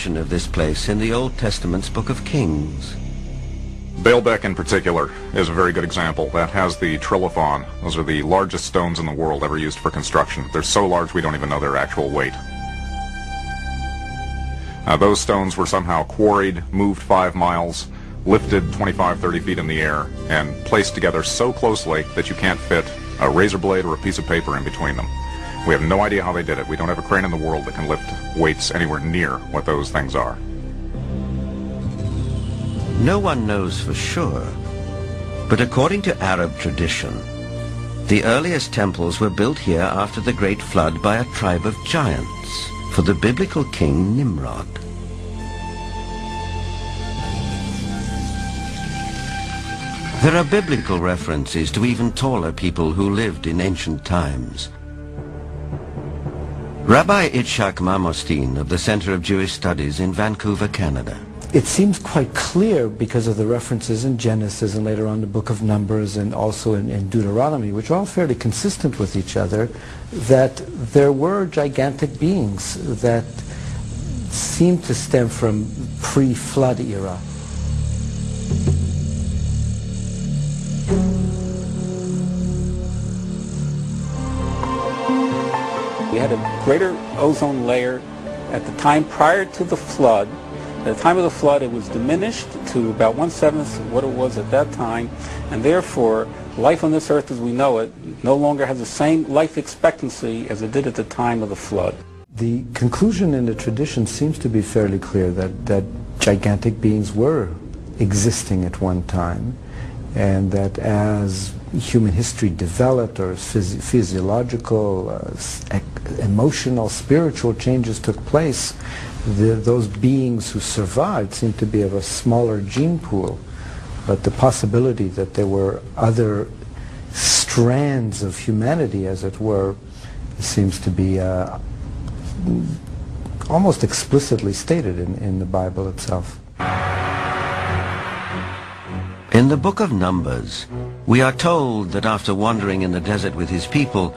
of this place in the Old Testament's Book of Kings. Baalbek in particular is a very good example. That has the trilithon. Those are the largest stones in the world ever used for construction. They're so large we don't even know their actual weight. Those stones were somehow quarried, moved 5 miles, lifted 25-30 feet in the air, and placed together so closely that you can't fit a razor blade or a piece of paper in between them. We have no idea how they did it. We don't have a crane in the world that can lift weights anywhere near what those things are. No one knows for sure, but according to Arab tradition, the earliest temples were built here after the Great Flood by a tribe of giants for the biblical king Nimrod. There are biblical references to even taller people who lived in ancient times. Rabbi Itzhak Mamostin of the Center of Jewish Studies in Vancouver, Canada. It seems quite clear because of the references in Genesis and later on the Book of Numbers and also in Deuteronomy, which are all fairly consistent with each other, that there were gigantic beings that seem to stem from pre-flood era. We had a greater ozone layer at the time prior to the flood. At the time of the flood, it was diminished to about 1/7 of what it was at that time, and therefore, life on this earth as we know it no longer has the same life expectancy as it did at the time of the flood. The conclusion in the tradition seems to be fairly clear that gigantic beings were existing at one time, and that as human history developed, or physiological, emotional, spiritual changes took place, those beings who survived seemed to be of a smaller gene pool. But the possibility that there were other strands of humanity, as it were, seems to be almost explicitly stated in the Bible itself. In the Book of Numbers, we are told that after wandering in the desert with his people,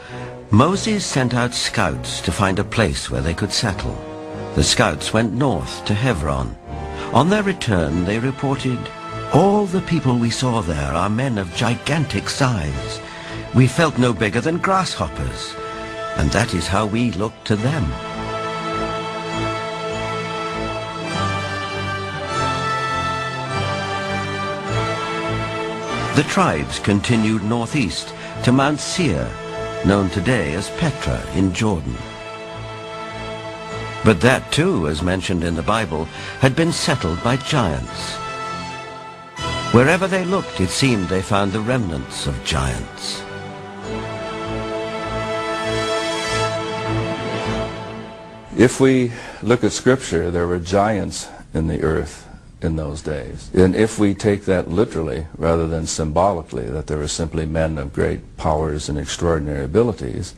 Moses sent out scouts to find a place where they could settle. The scouts went north to Hebron. On their return, they reported, "All the people we saw there are men of gigantic size. We felt no bigger than grasshoppers, and that is how we looked to them." The tribes continued northeast to Mount Seir, known today as Petra in Jordan. But that too, as mentioned in the Bible, had been settled by giants. Wherever they looked, it seemed they found the remnants of giants. If we look at Scripture, there were giants in the earth in those days. And if we take that literally rather than symbolically, that there were simply men of great powers and extraordinary abilities,